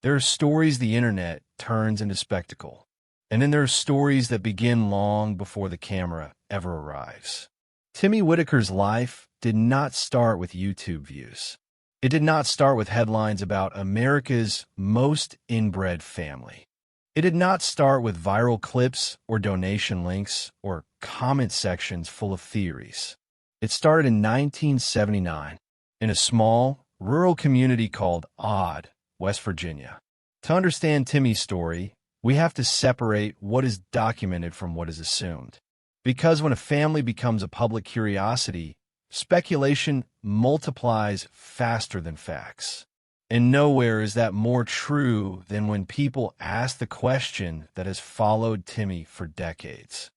There are stories the internet turns into spectacle, and then there are stories that begin long before the camera ever arrives. Timmy Whitaker's life did not start with YouTube views. It did not start with headlines about America's most inbred family. It did not start with viral clips or donation links or comment sections full of theories. It started in 1979 in a small, rural community called Odd, West Virginia. To understand Timmy's story, we have to separate what is documented from what is assumed. Because when a family becomes a public curiosity, speculation multiplies faster than facts. And nowhere is that more true than when people ask the question that has followed Timmy for decades.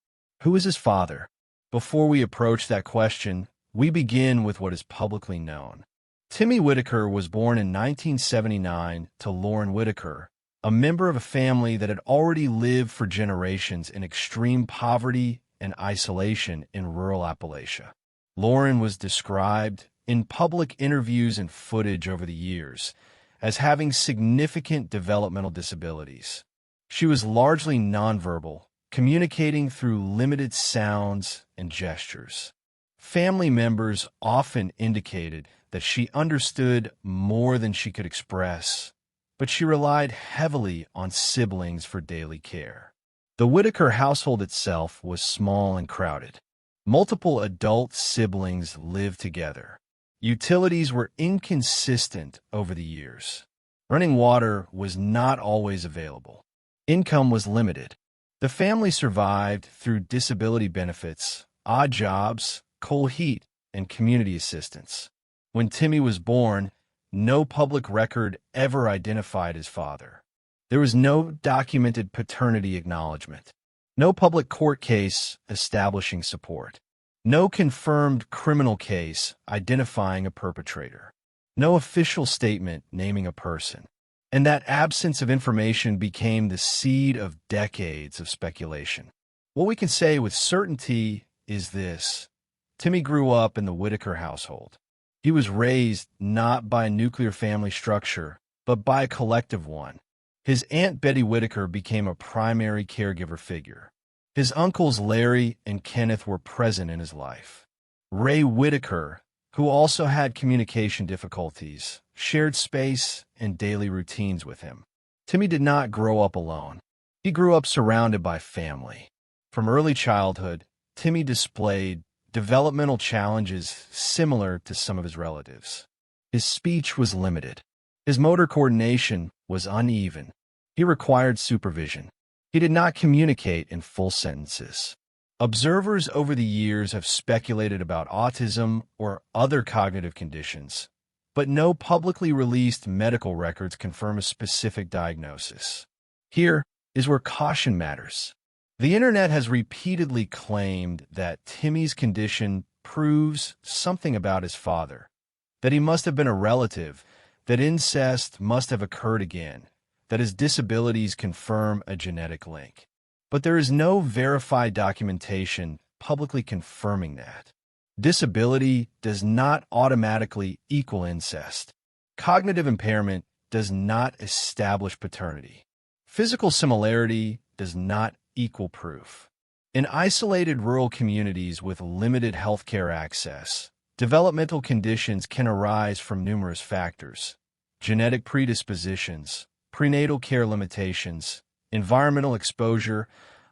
Who is his father? Before we approach that question, we begin with what is publicly known. Timmy Whitaker was born in 1979 to Lauren Whitaker, a member of a family that had already lived for generations in extreme poverty and isolation in rural Appalachia. Lauren was described in public interviews and footage over the years as having significant developmental disabilities. She was largely nonverbal, communicating through limited sounds and gestures. Family members often indicated that she understood more than she could express, but she relied heavily on siblings for daily care. The Whitaker household itself was small and crowded. Multiple adult siblings lived together. Utilities were inconsistent over the years. Running water was not always available. Income was limited. The family survived through disability benefits, odd jobs, coal heat, and community assistance. When Timmy was born, no public record ever identified his father. There was no documented paternity acknowledgement, no public court case establishing support, no confirmed criminal case identifying a perpetrator, no official statement naming a person. And that absence of information became the seed of decades of speculation. What we can say with certainty is this: Timmy grew up in the Whitaker household. He was raised not by a nuclear family structure, but by a collective one. His Aunt Betty Whitaker became a primary caregiver figure. His uncles Larry and Kenneth were present in his life. Ray Whitaker, who also had communication difficulties, shared space and daily routines with him. Timmy did not grow up alone. He grew up surrounded by family. From early childhood, Timmy displayed developmental challenges similar to some of his relatives. His speech was limited. His motor coordination was uneven. He required supervision. He did not communicate in full sentences. Observers over the years have speculated about autism or other cognitive conditions, but no publicly released medical records confirm a specific diagnosis. Here is where caution matters. The internet has repeatedly claimed that Timmy's condition proves something about his father, that he must have been a relative, that incest must have occurred again, that his disabilities confirm a genetic link. But there is no verified documentation publicly confirming that. Disability does not automatically equal incest. Cognitive impairment does not establish paternity. Physical similarity does not equal proof. In isolated rural communities with limited healthcare access, developmental conditions can arise from numerous factors: genetic predispositions, prenatal care limitations, environmental exposure,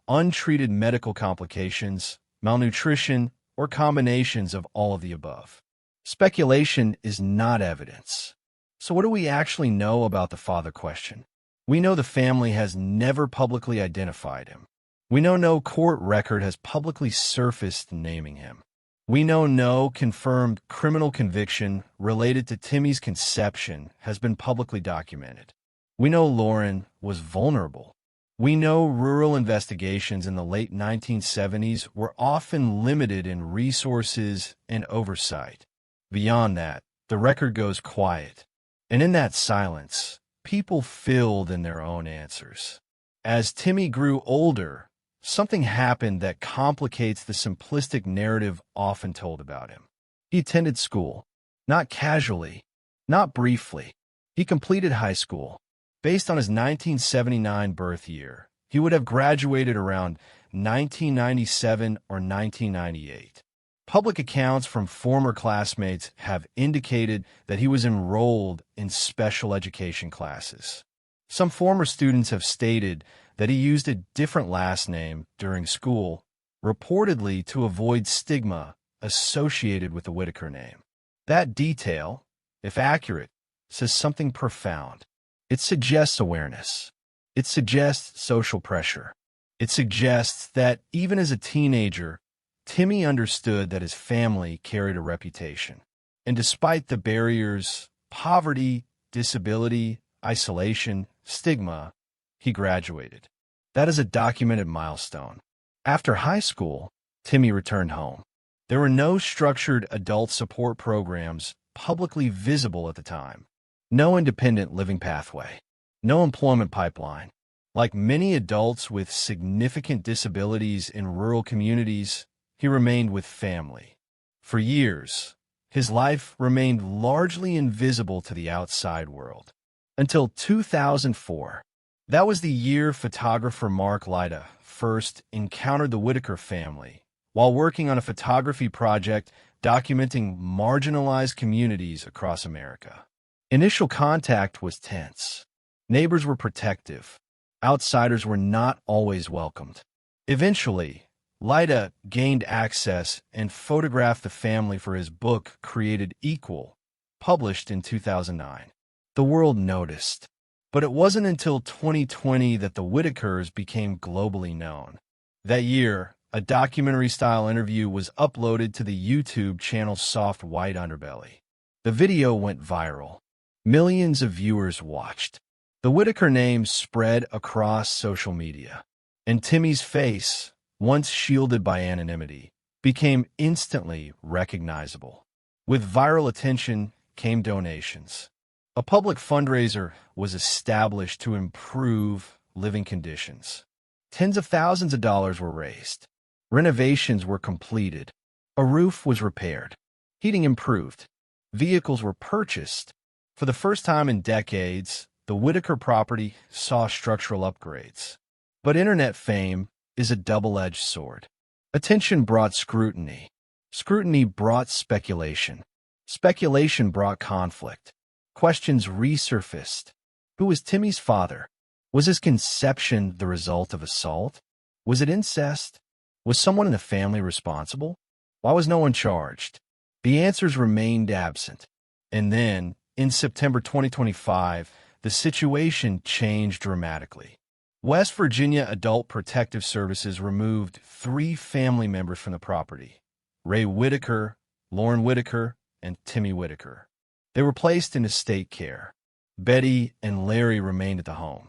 untreated medical complications, malnutrition, or combinations of all of the above. Speculation is not evidence. So what do we actually know about the father question? We know the family has never publicly identified him. We know no court record has publicly surfaced naming him. We know no confirmed criminal conviction related to Timmy's conception has been publicly documented. We know Lauren was vulnerable. We know rural investigations in the late 1970s were often limited in resources and oversight. Beyond that, the record goes quiet. And in that silence, people filled in their own answers. As Timmy grew older, something happened that complicates the simplistic narrative often told about him. He attended school, not casually, not briefly. He completed high school. Based on his 1979 birth year, he would have graduated around 1997 or 1998. Public accounts from former classmates have indicated that he was enrolled in special education classes. Some former students have stated that he used a different last name during school, reportedly to avoid stigma associated with the Whittaker name. That detail, if accurate, says something profound. It suggests awareness. It suggests social pressure. It suggests that even as a teenager, Timmy understood that his family carried a reputation. And despite the barriers, poverty, disability, isolation, stigma, he graduated. That is a documented milestone. After high school, Timmy returned home. There were no structured adult support programs publicly visible at the time. No independent living pathway. No employment pipeline. Like many adults with significant disabilities in rural communities, he remained with family. For years, his life remained largely invisible to the outside world. Until 2004. That was the year photographer Mark Lyda first encountered the Whittaker family while working on a photography project documenting marginalized communities across America. Initial contact was tense. Neighbors were protective. Outsiders were not always welcomed. Eventually, Lyda gained access and photographed the family for his book Created Equal, published in 2009. The world noticed. But it wasn't until 2020 that the Whittakers became globally known. That year, a documentary-style interview was uploaded to the YouTube channel Soft White Underbelly. The video went viral. Millions of viewers watched. The Whittaker name spread across social media, and Timmy's face, once shielded by anonymity, became instantly recognizable. With viral attention came donations. A public fundraiser was established to improve living conditions. Tens of thousands of dollars were raised. Renovations were completed. A roof was repaired. Heating improved. Vehicles were purchased. For the first time in decades, the Whittaker property saw structural upgrades. But internet fame is a double-edged sword. Attention brought scrutiny. Scrutiny brought speculation. Speculation brought conflict. Questions resurfaced. Who was Timmy's father? Was his conception the result of assault? Was it incest? Was someone in the family responsible? Why was no one charged? The answers remained absent. And then, in September 2025, the situation changed dramatically. West Virginia Adult Protective Services removed 3 family members from the property: Ray Whittaker, Lauren Whittaker, and Timmy Whittaker. They were placed into state care. Betty and Larry remained at the home.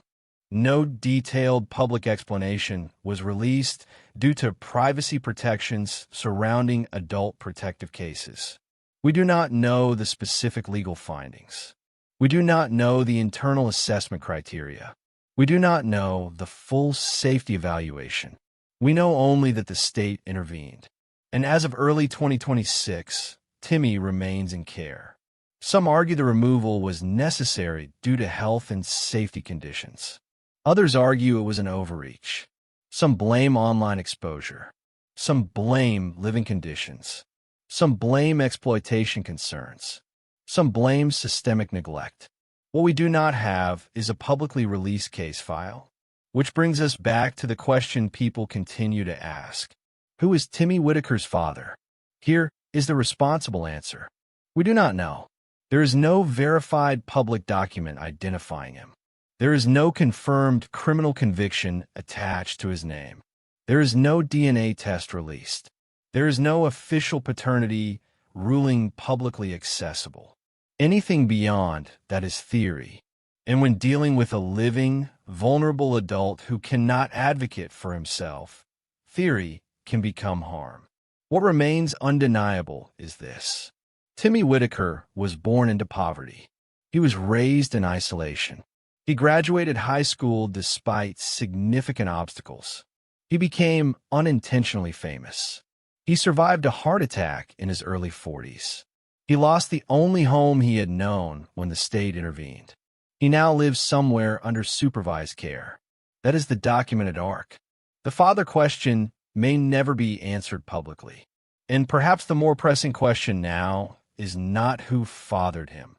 No detailed public explanation was released due to privacy protections surrounding adult protective cases. We do not know the specific legal findings. We do not know the internal assessment criteria. We do not know the full safety evaluation. We know only that the state intervened. And as of early 2026, Timmy remains in care. Some argue the removal was necessary due to health and safety conditions. Others argue it was an overreach. Some blame online exposure. Some blame living conditions. Some blame exploitation concerns. Some blame systemic neglect. What we do not have is a publicly released case file. Which brings us back to the question people continue to ask. Who is Timmy Whittaker's father? Here is the responsible answer. We do not know. There is no verified public document identifying him. There is no confirmed criminal conviction attached to his name. There is no DNA test released. There is no official paternity ruling publicly accessible. Anything beyond that is theory. And when dealing with a living, vulnerable adult who cannot advocate for himself, theory can become harm. What remains undeniable is this. Timmy Whittaker was born into poverty. He was raised in isolation. He graduated high school despite significant obstacles. He became unintentionally famous. He survived a heart attack in his early 40s. He lost the only home he had known when the state intervened. He now lives somewhere under supervised care. That is the documented arc. The father question may never be answered publicly. And perhaps the more pressing question now is not who fathered him,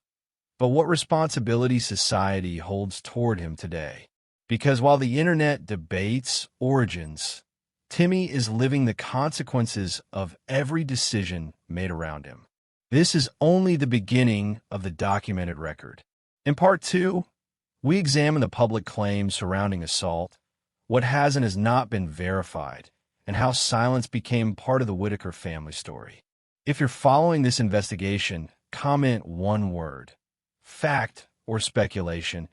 but what responsibility society holds toward him today. Because while the internet debates origins, Timmy is living the consequences of every decision made around him. This is only the beginning of the documented record. In Part 2, we examine the public claims surrounding assault, what has and has not been verified, and how silence became part of the Whittaker family story. If you're following this investigation, comment one word, fact or speculation,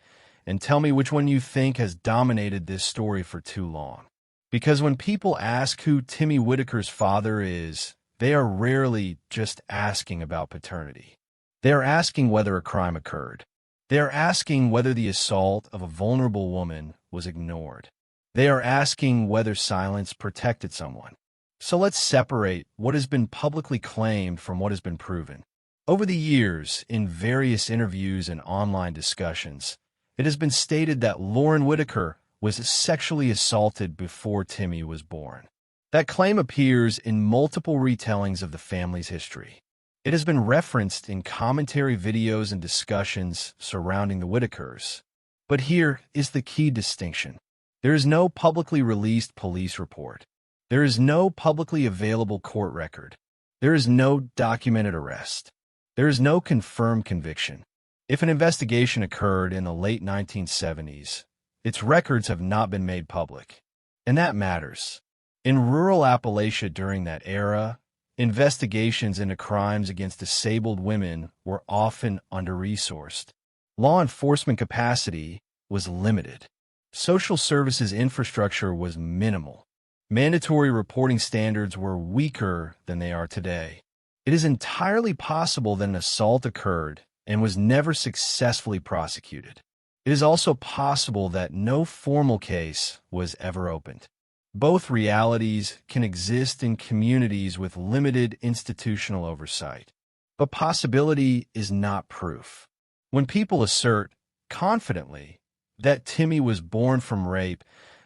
and tell me which one you think has dominated this story for too long. Because when people ask who Timmy Whittaker's father is, they are rarely just asking about paternity. They are asking whether a crime occurred. They are asking whether the assault of a vulnerable woman was ignored. They are asking whether silence protected someone. So let's separate what has been publicly claimed from what has been proven. Over the years, in various interviews and online discussions, it has been stated that Lauren Whittaker was sexually assaulted before Timmy was born. That claim appears in multiple retellings of the family's history. It has been referenced in commentary videos and discussions surrounding the Whittakers. But here is the key distinction. There is no publicly released police report. There is no publicly available court record. There is no documented arrest. There is no confirmed conviction. If an investigation occurred in the late 1970s, its records have not been made public. And that matters. In rural Appalachia during that era, investigations into crimes against disabled women were often under-resourced. Law enforcement capacity was limited. Social services infrastructure was minimal. Mandatory reporting standards were weaker than they are today. It is entirely possible that an assault occurred and was never successfully prosecuted. It is also possible that no formal case was ever opened. Both realities can exist in communities with limited institutional oversight. But possibility is not proof. When people assert confidently that Timmy was born from rape,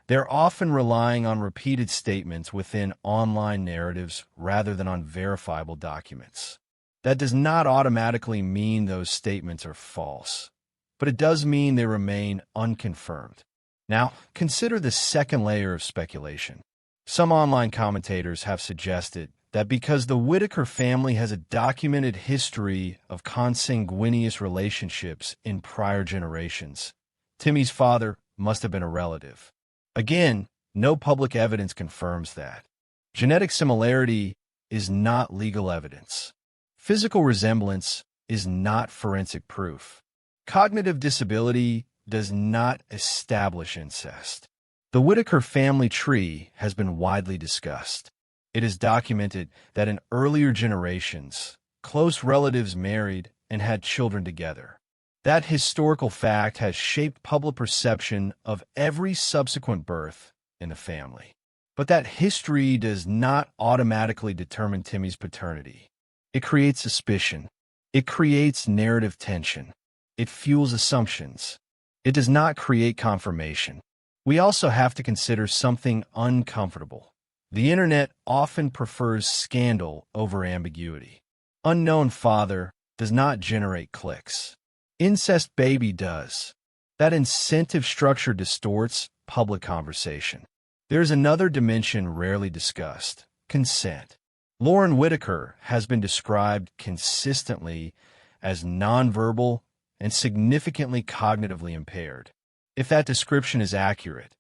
they're often relying on repeated statements within online narratives rather than on verifiable documents. That does not automatically mean those statements are false, but it does mean they remain unconfirmed. Now, consider the second layer of speculation. Some online commentators have suggested that because the Whittaker family has a documented history of consanguineous relationships in prior generations, Timmy's father must have been a relative. Again, no public evidence confirms that. Genetic similarity is not legal evidence. Physical resemblance is not forensic proof. Cognitive disability does not establish incest. The Whittaker family tree has been widely discussed. It is documented that in earlier generations, close relatives married and had children together. That historical fact has shaped public perception of every subsequent birth in the family. But that history does not automatically determine Timmy's paternity. It creates suspicion. It creates narrative tension. It fuels assumptions. It does not create confirmation. We also have to consider something uncomfortable. The internet often prefers scandal over ambiguity. Unknown father does not generate clicks. Incest baby does. That incentive structure distorts public conversation. There's another dimension rarely discussed: consent. Lauren Whittaker has been described consistently as nonverbal and significantly cognitively impaired. If that description is accurate,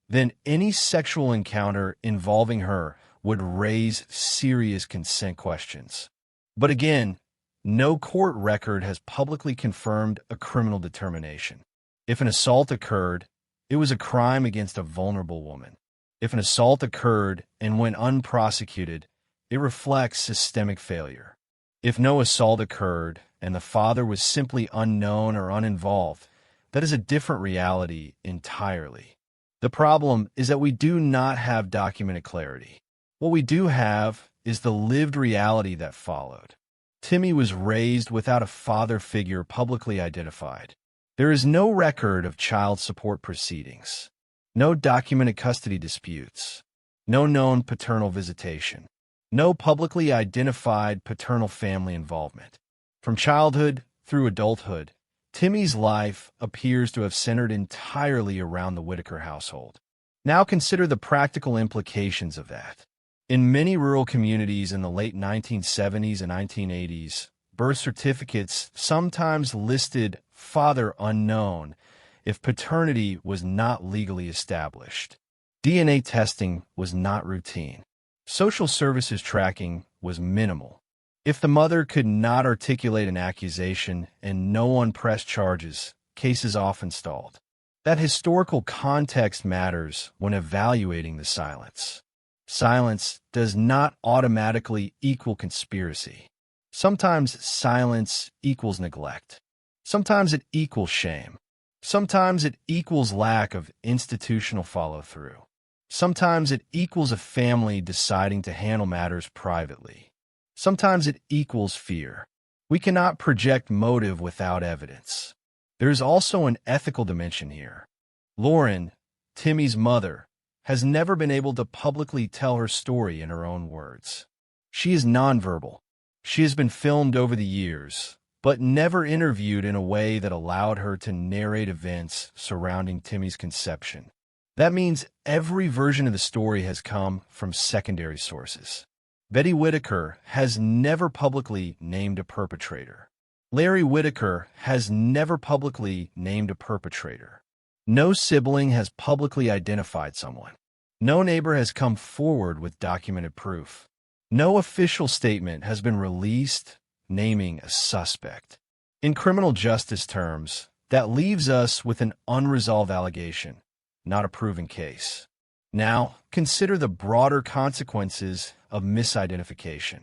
then any sexual encounter involving her would raise serious consent questions. But again, no court record has publicly confirmed a criminal determination. If an assault occurred, it was a crime against a vulnerable woman. If an assault occurred and went unprosecuted, it reflects systemic failure. If no assault occurred and the father was simply unknown or uninvolved, that is a different reality entirely. The problem is that we do not have documented clarity. What we do have is the lived reality that followed. Timmy was raised without a father figure publicly identified. There is no record of child support proceedings, no documented custody disputes, no known paternal visitation, no publicly identified paternal family involvement. From childhood through adulthood, Timmy's life appears to have centered entirely around the Whittaker household. Now consider the practical implications of that. In many rural communities in the late 1970s and 1980s, birth certificates sometimes listed father unknown if paternity was not legally established. DNA testing was not routine. Social services tracking was minimal. If the mother could not articulate an accusation and no one pressed charges, cases often stalled. That historical context matters when evaluating the silence. Silence does not automatically equal conspiracy. Sometimes silence equals neglect. Sometimes it equals shame. Sometimes it equals lack of institutional follow-through. Sometimes it equals a family deciding to handle matters privately. Sometimes it equals fear. We cannot project motive without evidence. There is also an ethical dimension here. Lauren, Timmy's mother, has never been able to publicly tell her story in her own words. She is nonverbal. She has been filmed over the years, but never interviewed in a way that allowed her to narrate events surrounding Timmy's conception. That means every version of the story has come from secondary sources. Betty Whittaker has never publicly named a perpetrator. Larry Whittaker has never publicly named a perpetrator. No sibling has publicly identified someone. No neighbor has come forward with documented proof. No official statement has been released naming a suspect. In criminal justice terms, that leaves us with an unresolved allegation, not a proven case. Now, consider the broader consequences of misidentification.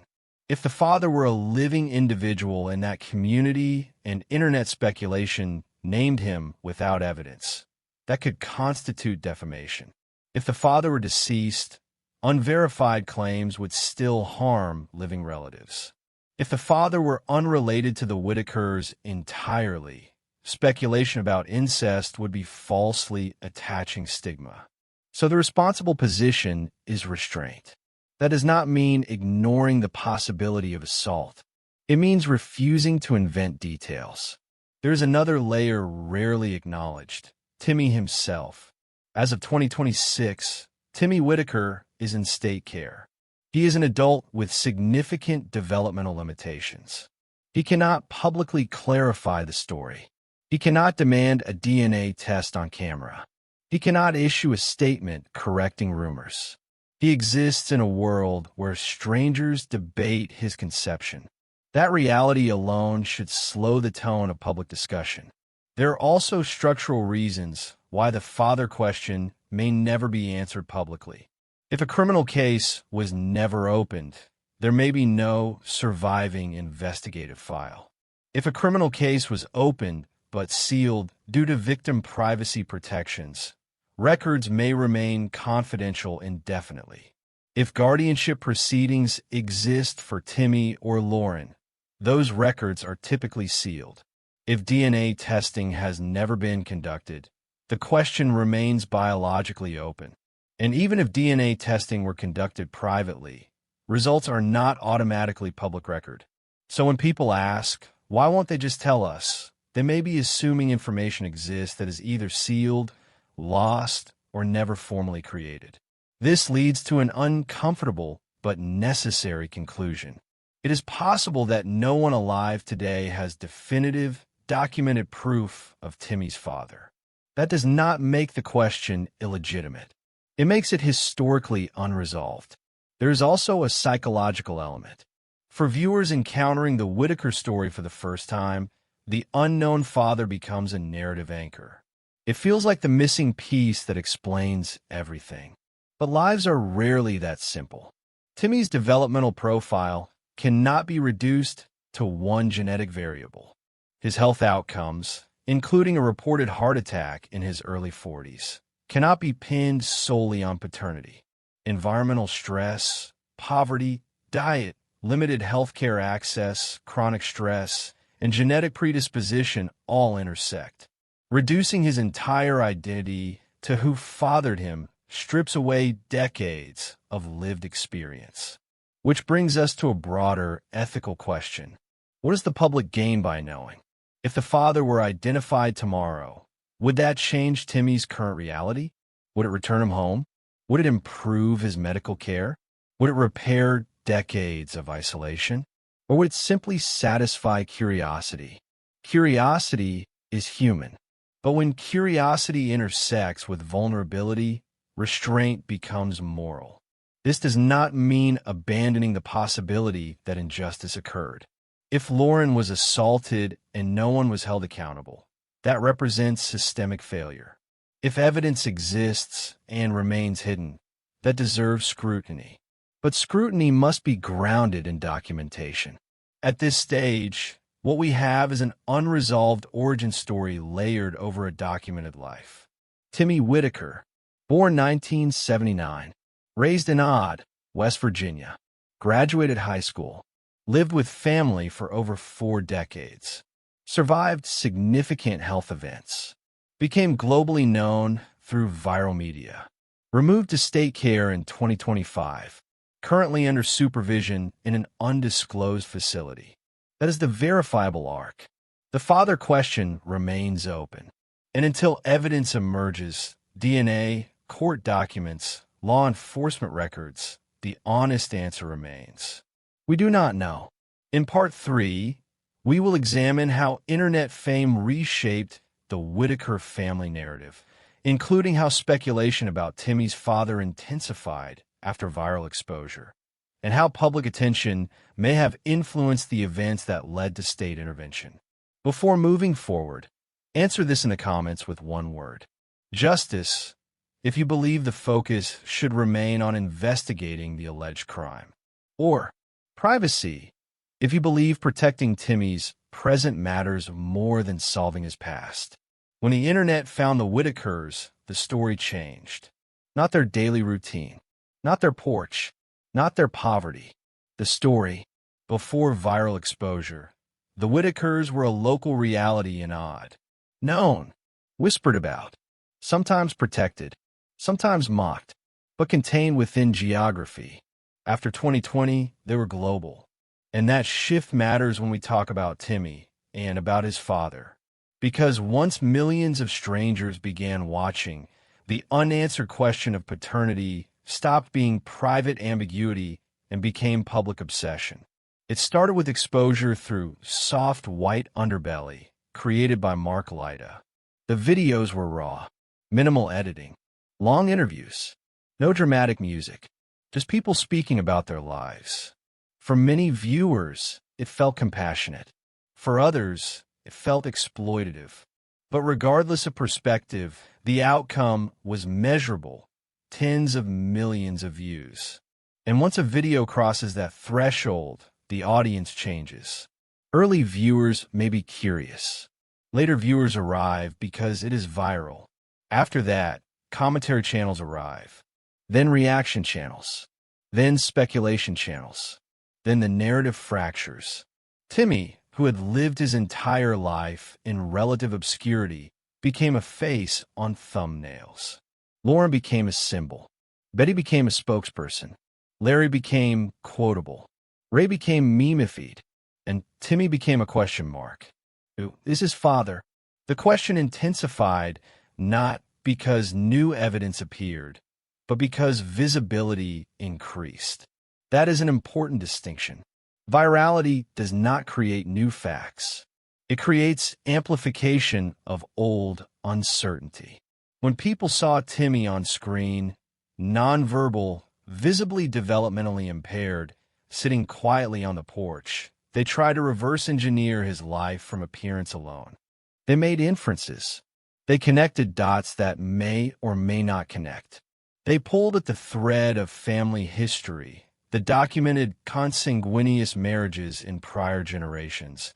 If the father were a living individual in that community and internet speculation named him without evidence, that could constitute defamation. If the father were deceased, unverified claims would still harm living relatives. If the father were unrelated to the Whittakers entirely, speculation about incest would be falsely attaching stigma. So the responsible position is restraint. That does not mean ignoring the possibility of assault. It means refusing to invent details. There is another layer rarely acknowledged: Timmy himself. As of 2026, Timmy Whittaker is in state care. He is an adult with significant developmental limitations. He cannot publicly clarify the story. He cannot demand a DNA test on camera. He cannot issue a statement correcting rumors. He exists in a world where strangers debate his conception. That reality alone should slow the tone of public discussion. There are also structural reasons why the father question may never be answered publicly. If a criminal case was never opened, there may be no surviving investigative file. If a criminal case was opened but sealed due to victim privacy protections, records may remain confidential indefinitely. If guardianship proceedings exist for Timmy or Lauren, those records are typically sealed. If DNA testing has never been conducted, the question remains biologically open. And even if DNA testing were conducted privately, results are not automatically public record. So when people ask, why won't they just tell us? They may be assuming information exists that is either sealed, lost, or never formally created. This leads to an uncomfortable but necessary conclusion. It is possible that no one alive today has definitive, documented proof of Timmy's father. That does not make the question illegitimate. It makes it historically unresolved. There is also a psychological element. For viewers encountering the Whittaker story for the first time, the unknown father becomes a narrative anchor. It feels like the missing piece that explains everything. But lives are rarely that simple. Timmy's developmental profile cannot be reduced to one genetic variable. His health outcomes, including a reported heart attack in his early 40s, cannot be pinned solely on paternity. Environmental stress, poverty, diet, limited healthcare access, chronic stress, and genetic predisposition all intersect. Reducing his entire identity to who fathered him strips away decades of lived experience. Which brings us to a broader ethical question. What does the public gain by knowing? If the father were identified tomorrow, would that change Timmy's current reality? Would it return him home? Would it improve his medical care? Would it repair decades of isolation? Or would it simply satisfy curiosity? Curiosity is human, but when curiosity intersects with vulnerability, restraint becomes moral. This does not mean abandoning the possibility that injustice occurred. If Lauren was assaulted and no one was held accountable, that represents systemic failure. If evidence exists and remains hidden, that deserves scrutiny. But scrutiny must be grounded in documentation. At this stage, what we have is an unresolved origin story layered over a documented life. Timmy Whittaker, born 1979, raised in Odd, West Virginia, graduated high school, lived with family for over 4 decades, survived significant health events, became globally known through viral media, removed to state care in 2025, currently under supervision in an undisclosed facility. That is the verifiable arc. The father question remains open. And until evidence emerges, DNA, court documents, law enforcement records, the honest answer remains. We do not know. In Part 3, we will examine how internet fame reshaped the Whittaker family narrative, including how speculation about Timmy's father intensified after viral exposure, and how public attention may have influenced the events that led to state intervention. Before moving forward, answer this in the comments with one word: justice, if you believe the focus should remain on investigating the alleged crime. Or privacy, if you believe protecting Timmy's present matters more than solving his past. When the internet found the Whittakers, the story changed. Not their daily routine, not their porch, not their poverty. The story, before viral exposure, the Whittakers were a local reality in Odd. Known, whispered about, sometimes protected, sometimes mocked, but contained within geography. After 2020, they were global. And that shift matters when we talk about Timmy and about his father. Because once millions of strangers began watching, the unanswered question of paternity stopped being private ambiguity and became public obsession. It started with exposure through soft white underbelly created by Mark Lyda. The videos were raw, minimal editing, long interviews, no dramatic music, just people speaking about their lives. For many viewers, it felt compassionate. For others, it felt exploitative. But regardless of perspective, the outcome was measurable: tens of millions of views. And once a video crosses that threshold, the audience changes. Early viewers may be curious. Later viewers arrive because it is viral. After that, commentary channels arrive. Then reaction channels. Then speculation channels. Then the narrative fractures. Timmy, who had lived his entire life in relative obscurity, became a face on thumbnails. Lauren became a symbol. Betty became a spokesperson. Larry became quotable. Ray became meme-ified. And Timmy became a question mark. Who is his father? The question intensified not because new evidence appeared, but because visibility increased. That is an important distinction. Virality does not create new facts. It creates amplification of old uncertainty. When people saw Timmy on screen, nonverbal, visibly developmentally impaired, sitting quietly on the porch, they tried to reverse engineer his life from appearance alone. They made inferences. They connected dots that may or may not connect. They pulled at the thread of family history, the documented consanguineous marriages in prior generations,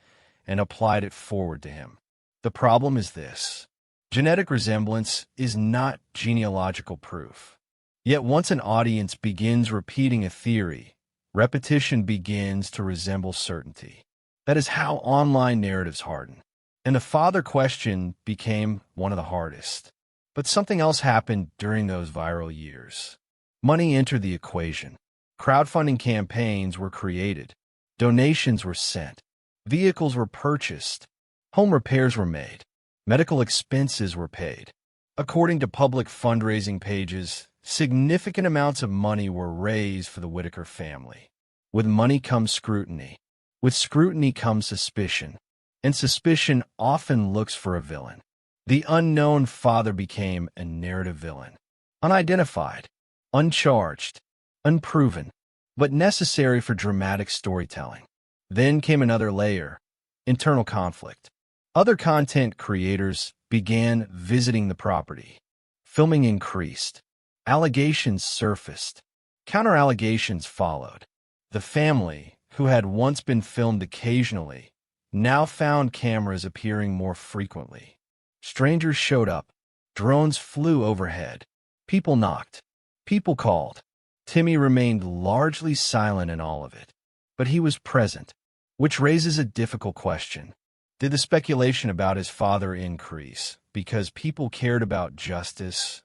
and applied it forward to him. The problem is this: genetic resemblance is not genealogical proof. Yet once an audience begins repeating a theory, repetition begins to resemble certainty. That is how online narratives harden. And the father question became one of the hardest. But something else happened during those viral years. Money entered the equation. Crowdfunding campaigns were created. Donations were sent. Vehicles were purchased. Home repairs were made. Medical expenses were paid. According to public fundraising pages, significant amounts of money were raised for the Whittaker family. With money comes scrutiny. With scrutiny comes suspicion. And suspicion often looks for a villain. The unknown father became a narrative villain. Unidentified, uncharged, unproven, but necessary for dramatic storytelling. Then came another layer, internal conflict. Other content creators began visiting the property. Filming increased. Allegations surfaced. Counter-allegations followed. The family, who had once been filmed occasionally, now found cameras appearing more frequently. Strangers showed up. Drones flew overhead. People knocked. People called. Timmy remained largely silent in all of it. But he was present, which raises a difficult question. Did the speculation about his father increase because people cared about justice,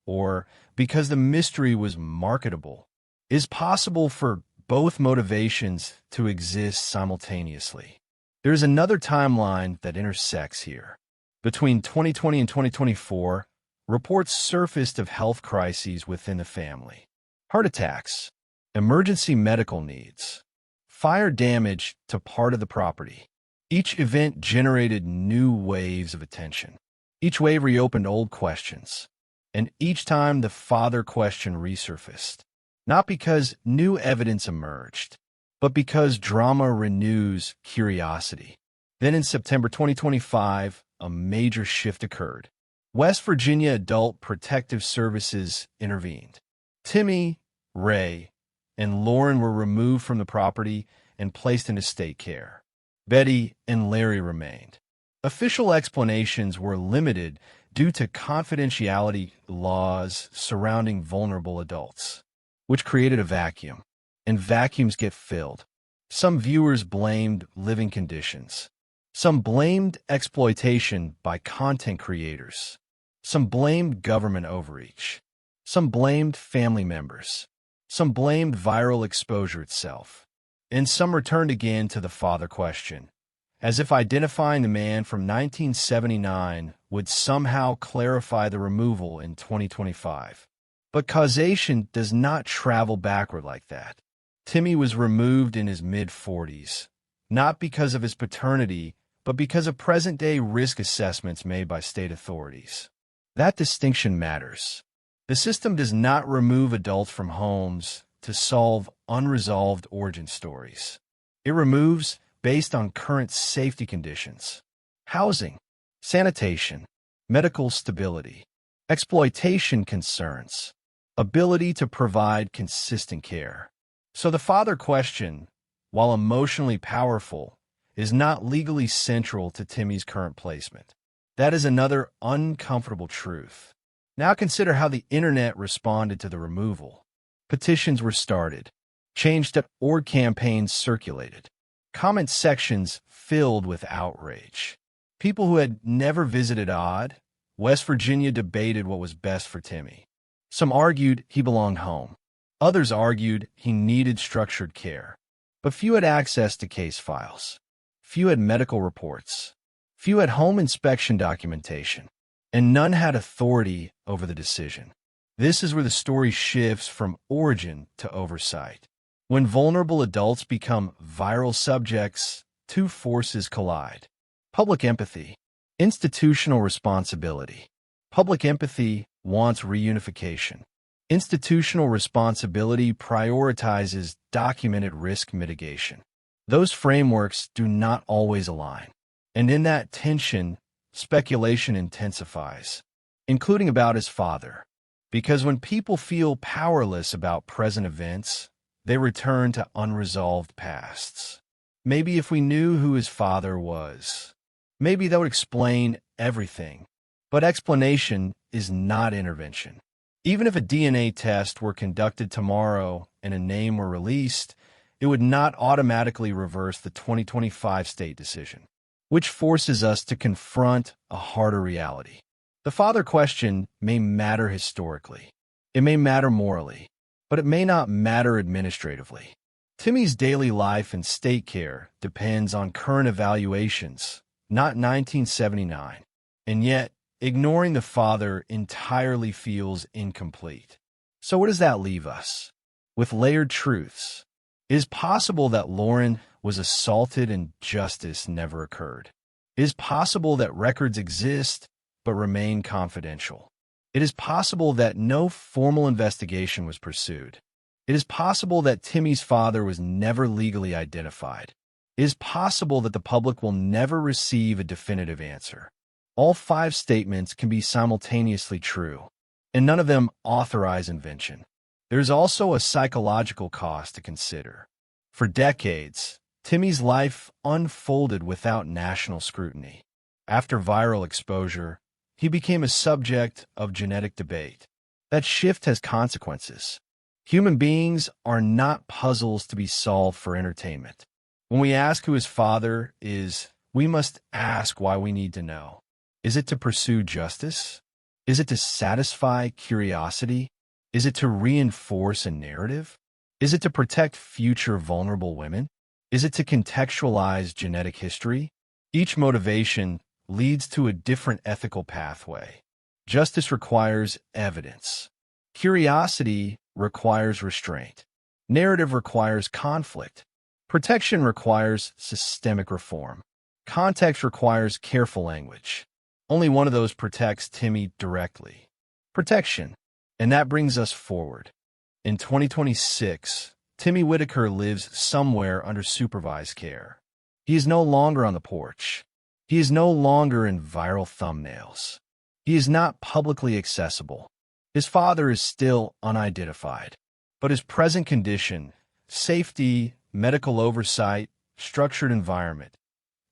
or because the mystery was marketable? Is possible for both motivations to exist simultaneously. There is another timeline that intersects here. Between 2020 and 2024, reports surfaced of health crises within the family. Heart attacks, emergency medical needs, fire damage to part of the property. Each event generated new waves of attention. Each wave reopened old questions. And each time the father question resurfaced. Not because new evidence emerged, but because drama renews curiosity. Then in September 2025, a major shift occurred. West Virginia Adult Protective Services intervened. Timmy, Ray, and Lauren were removed from the property and placed into state care. Betty and Larry remained. Official explanations were limited due to confidentiality laws surrounding vulnerable adults, which created a vacuum. And vacuums get filled. Some viewers blamed living conditions. Some blamed exploitation by content creators. Some blamed government overreach. Some blamed family members. Some blamed viral exposure itself. And some returned again to the father question, as if identifying the man from 1979 would somehow clarify the removal in 2025. But causation does not travel backward like that. Timmy was removed in his mid-40s, not because of his paternity, but because of present-day risk assessments made by state authorities. That distinction matters. The system does not remove adults from homes to solve unresolved origin stories. It removes based on current safety conditions, housing, sanitation, medical stability, exploitation concerns, ability to provide consistent care. So the father question, while emotionally powerful, is not legally central to Timmy's current placement. That is another uncomfortable truth. Now consider how the internet responded to the removal. Petitions were started. Change.org campaigns circulated. Comment sections filled with outrage. People who had never visited West Virginia debated what was best for Timmy. Some argued he belonged home. Others argued he needed structured care. But few had access to case files. Few had medical reports. Few had home inspection documentation. And none had authority over the decision. This is where the story shifts from origin to oversight. When vulnerable adults become viral subjects, two forces collide. Public empathy, institutional responsibility. Public empathy wants reunification. Institutional responsibility prioritizes documented risk mitigation. Those frameworks do not always align. And in that tension, speculation intensifies, including about his father. Because when people feel powerless about present events, they return to unresolved pasts. Maybe if we knew who his father was, maybe that would explain everything. But explanation is not intervention. Even if a DNA test were conducted tomorrow and a name were released, it would not automatically reverse the 2025 state decision. which forces us to confront a harder reality. The father question may matter historically. It may matter morally, but it may not matter administratively. Timmy's daily life and state care depends on current evaluations, not 1979. And yet, ignoring the father entirely feels incomplete. So where does that leave us? With layered truths. It is possible that Lauren was assaulted and justice never occurred. It is possible that records exist but remain confidential. It is possible that no formal investigation was pursued. It is possible that Timmy's father was never legally identified. It is possible that the public will never receive a definitive answer. All 5 statements can be simultaneously true, and none of them authorize invention. There is also a psychological cost to consider. For decades, Timmy's life unfolded without national scrutiny. After viral exposure, he became a subject of genetic debate. That shift has consequences. Human beings are not puzzles to be solved for entertainment. When we ask who his father is, we must ask why we need to know. Is it to pursue justice? Is it to satisfy curiosity? Is it to reinforce a narrative? Is it to protect future vulnerable women? Is it to contextualize genetic history? Each motivation leads to a different ethical pathway. Justice requires evidence. Curiosity requires restraint. Narrative requires conflict. Protection requires systemic reform. Context requires careful language. Only one of those protects Timmy directly. Protection. And that brings us forward. In 2026, Timmy Whittaker lives somewhere under supervised care. He is no longer on the porch. He is no longer in viral thumbnails. He is not publicly accessible. His father is still unidentified. But his present condition, safety, medical oversight, structured environment,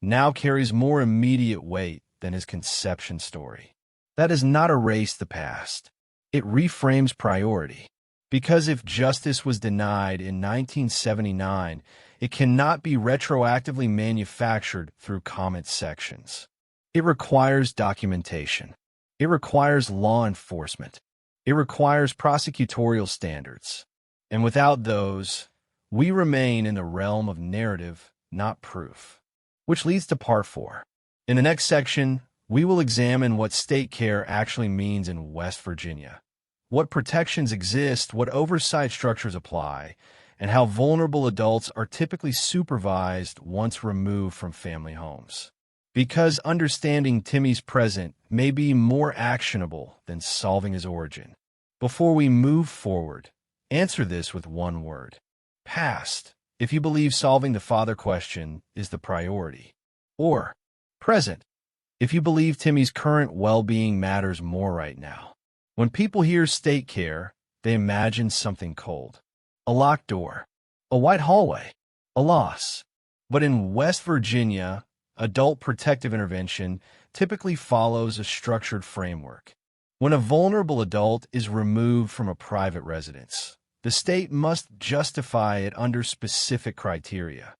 now carries more immediate weight than his conception story. That does not erase the past. It reframes priority. Because if justice was denied in 1979, it cannot be retroactively manufactured through comment sections. It requires documentation. It requires law enforcement. It requires prosecutorial standards. And without those, we remain in the realm of narrative, not proof. Which leads to part 4. In the next section, we will examine what state care actually means in West Virginia, what protections exist, what oversight structures apply, and how vulnerable adults are typically supervised once removed from family homes. Because understanding Timmy's present may be more actionable than solving his origin. Before we move forward, answer this with one word. Past, if you believe solving the father question is the priority. Or present, if you believe Timmy's current well-being matters more right now. When people hear state care, they imagine something cold. A locked door, a white hallway, a loss. But in West Virginia, adult protective intervention typically follows a structured framework. When a vulnerable adult is removed from a private residence, the state must justify it under specific criteria.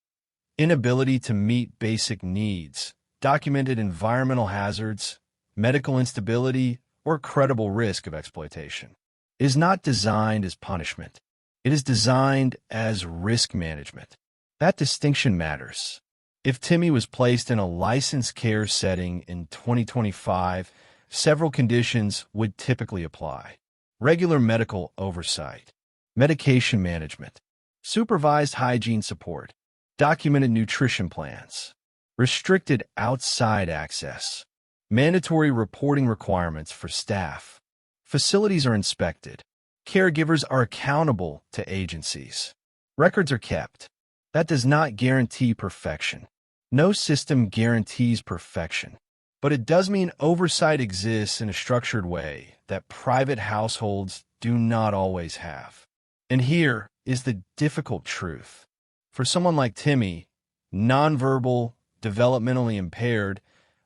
Inability to meet basic needs, documented environmental hazards, medical instability, or credible risk of exploitation. It is not designed as punishment. It is designed as risk management. That distinction matters. If Timmy was placed in a licensed care setting in 2025, several conditions would typically apply. Regular medical oversight, medication management, supervised hygiene support, documented nutrition plans, restricted outside access, mandatory reporting requirements for staff. Facilities are inspected. Caregivers are accountable to agencies. Records are kept. That does not guarantee perfection. No system guarantees perfection. But it does mean oversight exists in a structured way that private households do not always have. And here is the difficult truth. For someone like Timmy, nonverbal, developmentally impaired,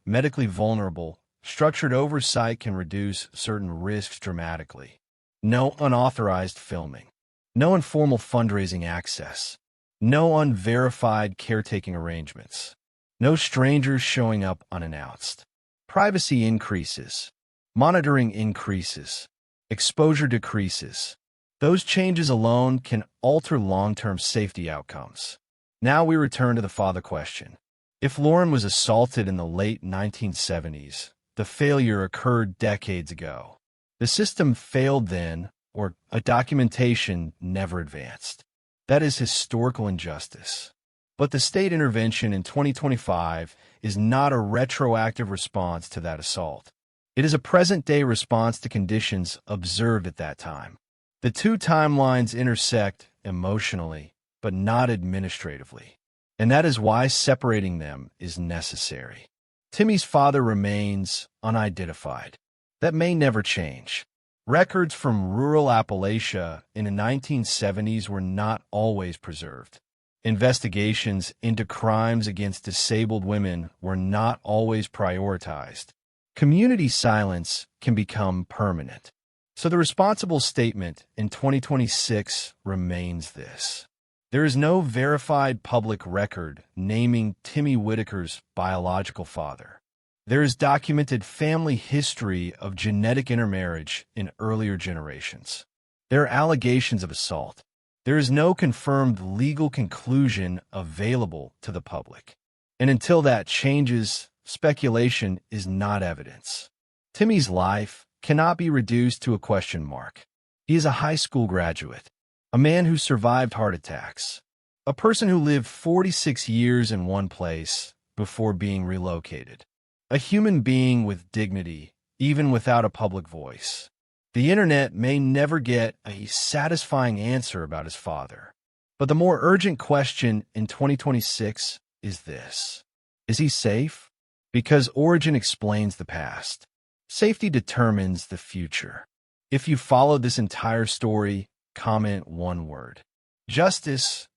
medically vulnerable, structured oversight can reduce certain risks dramatically. No unauthorized filming. No informal fundraising access. No unverified caretaking arrangements. No strangers showing up unannounced. Privacy increases. Monitoring increases. Exposure decreases. Those changes alone can alter long-term safety outcomes. Now we return to the father question. If Lauren was assaulted in the late 1970s, the failure occurred decades ago. The system failed then, or a documentation never advanced. That is historical injustice. But the state intervention in 2025 is not a retroactive response to that assault. It is a present-day response to conditions observed at that time. The two timelines intersect emotionally, but not administratively. And that is why separating them is necessary. Timmy's father remains unidentified. That may never change. Records from rural Appalachia in the 1970s were not always preserved. Investigations into crimes against disabled women were not always prioritized. Community silence can become permanent. So the responsible statement in 2026 remains this. There is no verified public record naming Timmy Whitaker's biological father. There is documented family history of genetic intermarriage in earlier generations. There are allegations of assault. There is no confirmed legal conclusion available to the public. And until that changes, speculation is not evidence. Timmy's life cannot be reduced to a question mark. He is a high school graduate, a man who survived heart attacks, a person who lived 46 years in one place before being relocated, a human being with dignity, even without a public voice. The internet may never get a satisfying answer about his father, but the more urgent question in 2026 is this. Is he safe? Because origin explains the past. Safety determines the future. If you followed this entire story, comment one word. Justice,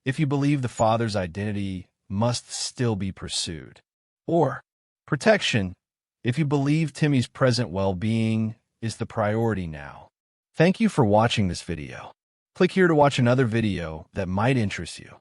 if you believe the father's identity must still be pursued. Or protection, if you believe Timmy's present well-being is the priority now. Thank you for watching this video. Click here to watch another video that might interest you.